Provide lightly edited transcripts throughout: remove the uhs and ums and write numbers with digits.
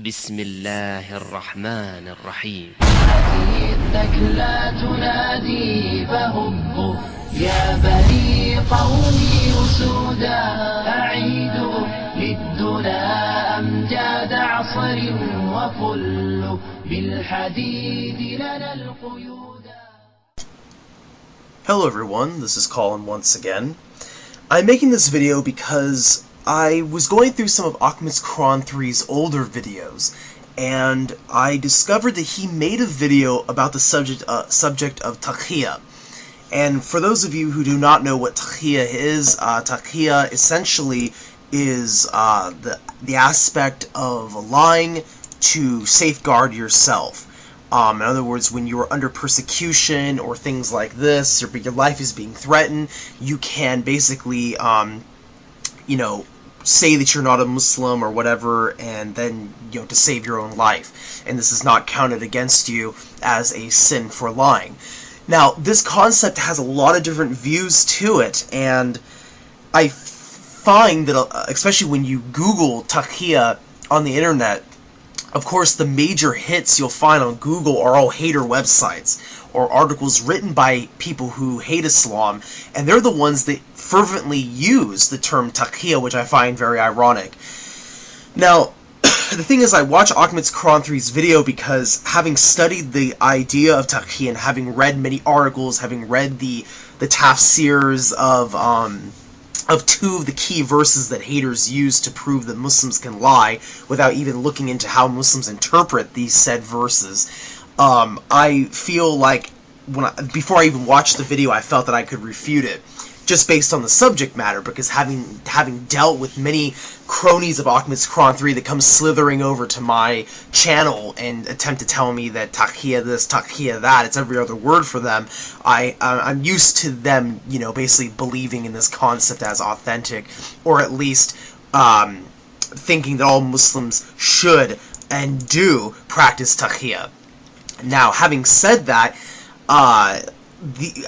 بسم الله الرحمن الرحيم. هذه الثكلى تنادي فهبوا يا بني قومي أسودا أعيدوا للدنا أمجاد عصر وفلوا بالحديد لنا القيود. Hello everyone, this is Colin once again. I'm making this video because I was going through some of Ahmed Quran 3's older videos, and I discovered that he made a video about the subject of Taqiyya. And for those of you who do not know what Taqiyya is, Taqiyya essentially is the aspect of lying to safeguard yourself. In other words, when you are under persecution or things like this, your life is being threatened, you can basically, say that you're not a Muslim or whatever, and then, to save your own life. And this is not counted against you as a sin for lying. Now, this concept has a lot of different views to it, and I find that, especially when you Google Taqiyya on the internet, of course, the major hits you'll find on Google are all hater websites or articles written by people who hate Islam, and they're the ones that fervently use the term Taqiyya, which I find very ironic. Now, the thing is, I watch Ahmed Quran 3's video because, having studied the idea of Taqiyya and having read many articles, having read the Tafsirs of two of the key verses that haters use to prove that Muslims can lie without even looking into how Muslims interpret these said verses, I feel like before I even watched the video, I felt that I could refute it just based on the subject matter, because having dealt with many cronies of Ahmed Quran 3 that come slithering over to my channel and attempt to tell me that Taqiyya this, Taqiyya that, it's every other word for them, I'm used to them, basically believing in this concept as authentic, or at least thinking that all Muslims should and do practice Taqiyya. Now, having said that,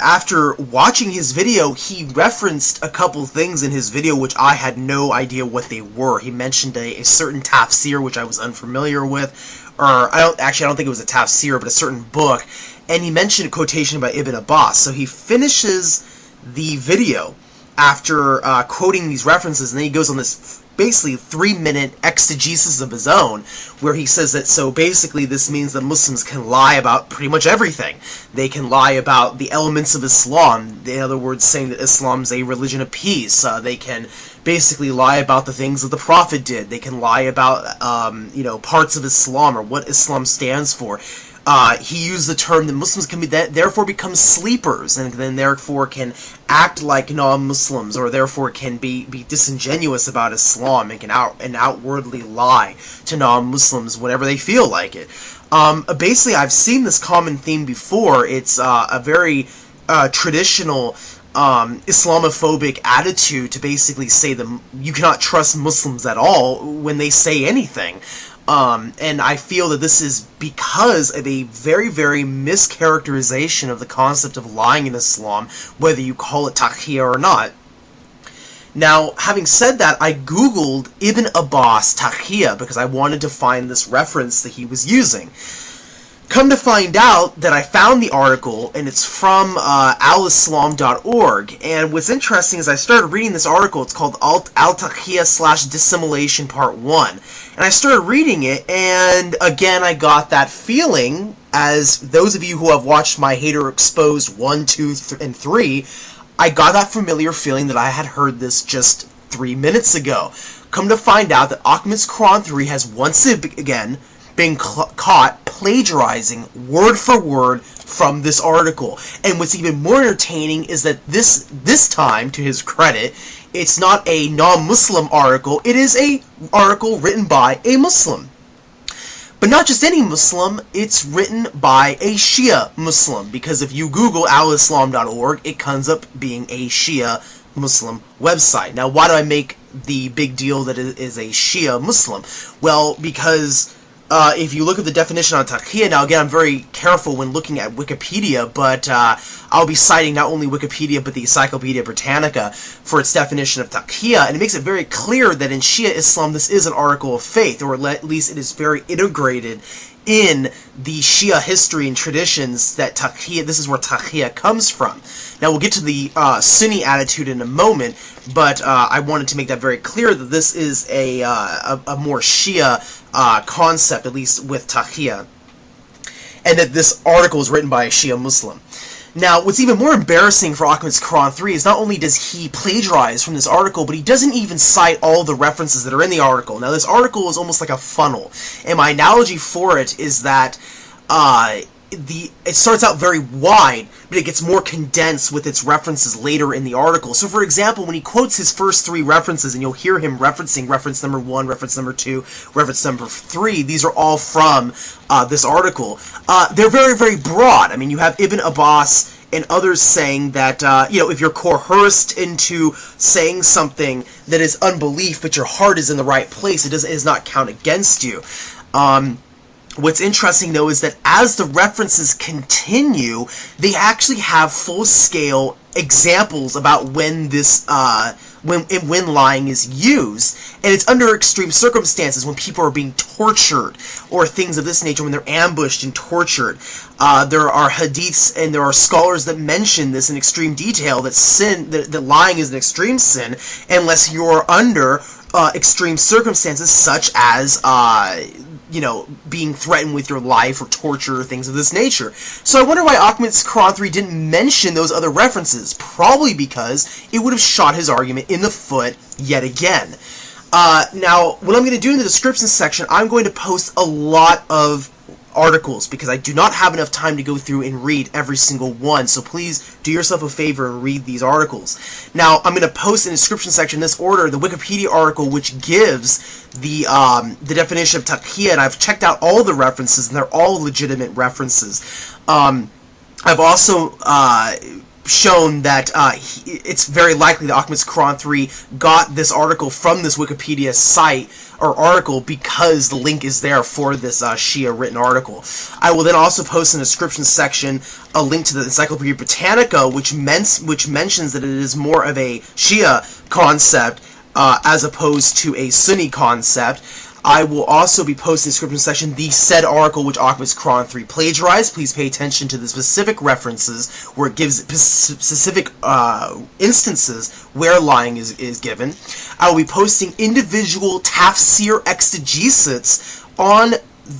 after watching his video, he referenced a couple things in his video which I had no idea what they were. He mentioned a certain tafsir which I was unfamiliar with, or I don't think it was a tafsir, but a certain book, and he mentioned a quotation by Ibn Abbas. So he finishes the video after quoting these references, and then he goes on this basically 3-minute exegesis of his own, where he says that, so basically this means that Muslims can lie about pretty much everything. They can lie about the elements of Islam, in other words, saying that Islam's a religion of peace. They can basically lie about the things that the Prophet did. They can lie about, parts of Islam or what Islam stands for. He used the term that Muslims can therefore become sleepers, and then therefore can act like non-Muslims, or therefore can be disingenuous about Islam and can outwardly lie to non-Muslims whenever they feel like it. Basically, I've seen this common theme before. It's a very traditional Islamophobic attitude to basically say that you cannot trust Muslims at all when they say anything. And I feel that this is because of a very, very mischaracterization of the concept of lying in Islam, whether you call it Taqiyya or not. Now, having said that, I googled Ibn Abbas Taqiyya because I wanted to find this reference that he was using. Come to find out that I found the article, and it's from alislam.org, and what's interesting is I started reading this article. It's called Al-Taqiyya / Dissimulation Part 1, and I started reading it, and again I got that feeling, as those of you who have watched my Hater Exposed 1, 2, and 3, I got that familiar feeling that I had heard this just 3 minutes ago. Come to find out that Ahmed Quran 3 has once again been caught plagiarizing word for word from this article. And what's even more entertaining is that this time, to his credit, it's not a non-Muslim article, it is a article written by a Muslim. But not just any Muslim, it's written by a Shia Muslim, because if you Google alislam.org, it comes up being a Shia Muslim website. Now, why do I make the big deal that it is a Shia Muslim? Well, because if you look at the definition on Taqiyya, now again, I'm very careful when looking at Wikipedia, but I'll be citing not only Wikipedia, but the Encyclopedia Britannica for its definition of Taqiyya, and it makes it very clear that in Shia Islam, this is an article of faith, or at least it is very integrated in the Shia history and traditions that Taqiyya, this is where Taqiyya comes from. Now we'll get to the Sunni attitude in a moment, but I wanted to make that very clear that this is a more Shia concept, at least with Taqiyya, and that this article is written by a Shia Muslim. Now, what's even more embarrassing for Ahmad's Quran 3 is not only does he plagiarize from this article, but he doesn't even cite all the references that are in the article. Now, this article is almost like a funnel, and my analogy for it is that it starts out very wide, but it gets more condensed with its references later in the article. So, for example, when he quotes his first 3 references, and you'll hear him referencing reference number 1, reference number 2, reference number 3, these are all from this article. They're very, very broad. I mean, you have Ibn Abbas and others saying that, if you're coerced into saying something that is unbelief, but your heart is in the right place, it does not count against you. What's interesting, though, is that as the references continue, they actually have full-scale examples about when this when lying is used, and it's under extreme circumstances, when people are being tortured or things of this nature, when they're ambushed and tortured. There are hadiths and there are scholars that mention this in extreme detail, that lying is an extreme sin unless you're under extreme circumstances such as being threatened with your life or torture or things of this nature. So I wonder why Ahmad's Quran 3 didn't mention those other references. Probably because it would have shot his argument in the foot yet again. Now, what I'm going to do in the description section, I'm going to post a lot of articles because I do not have enough time to go through and read every single one, so please do yourself a favor and read these articles. Now, I'm going to post in the description section in this order the Wikipedia article which gives the definition of Taqiyya, and I've checked out all the references, and they're all legitimate references. I've also shown that it's very likely that Ahmad's Quran 3 got this article from this Wikipedia site or article because the link is there for this Shia written article. I will then also post in the description section a link to the Encyclopedia Britannica, which mentions that it is more of a Shia concept as opposed to a Sunni concept. I will also be posting in the description section the said article which Ahmad's Quran 3 plagiarized. Please pay attention to the specific references where it gives specific instances where lying is given. I will be posting individual tafsir exegesis on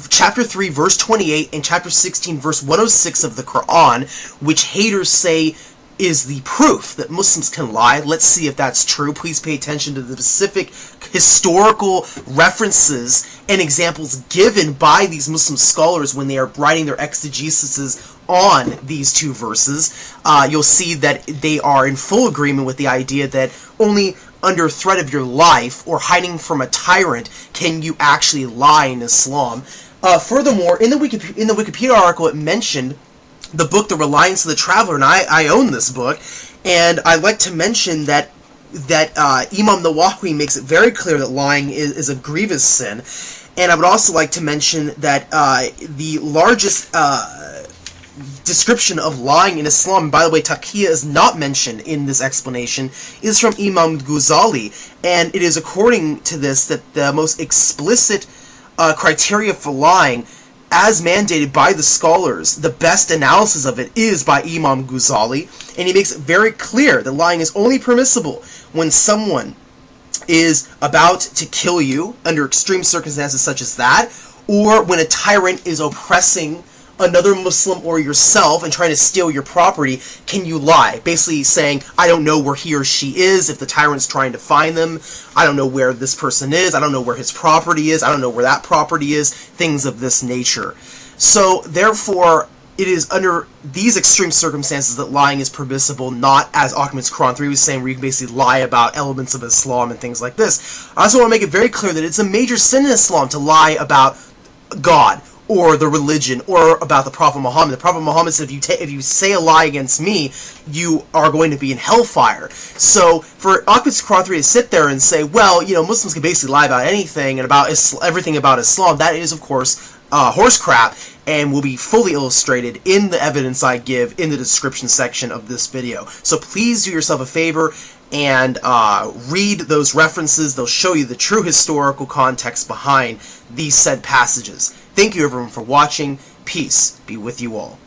chapter 3 verse 28 and chapter 16 verse 106 of the Quran, which haters say is the proof that Muslims can lie. Let's see if that's true. Please pay attention to the specific historical references and examples given by these Muslim scholars when they are writing their exegesis on these 2 verses. You'll see that they are in full agreement with the idea that only under threat of your life or hiding from a tyrant can you actually lie in Islam. Furthermore, in the Wikipedia article, it mentioned the book The Reliance of the Traveler, and I own this book, and I'd like to mention that Imam Nawawi makes it very clear that lying is a grievous sin, and I would also like to mention that the largest description of lying in Islam, and by the way, Taqiyya is not mentioned in this explanation, is from Imam Ghazali, and it is according to this that the most explicit criteria for lying, as mandated by the scholars, the best analysis of it is by Imam Ghazali, and he makes it very clear that lying is only permissible when someone is about to kill you under extreme circumstances such as that, or when a tyrant is oppressing another Muslim or yourself and trying to steal your property. Can you lie? Basically saying, I don't know where he or she is, if the tyrant's trying to find them, I don't know where this person is, I don't know where his property is, I don't know where that property is, things of this nature. So, therefore, it is under these extreme circumstances that lying is permissible, not as Ahmad's Quran 3 was saying, where you can basically lie about elements of Islam and things like this. I also want to make it very clear that it's a major sin in Islam to lie about God, or the religion, or about the Prophet Muhammad. The Prophet Muhammad said, if you say a lie against me, you are going to be in hellfire. So for Ahmed Quran to sit there and say, well, you know, Muslims can basically lie about anything and about everything about Islam, that is, of course, horse crap, and will be fully illustrated in the evidence I give in the description section of this video. So please do yourself a favor and read those references. They'll show you the true historical context behind these said passages. Thank you everyone for watching. Peace be with you all.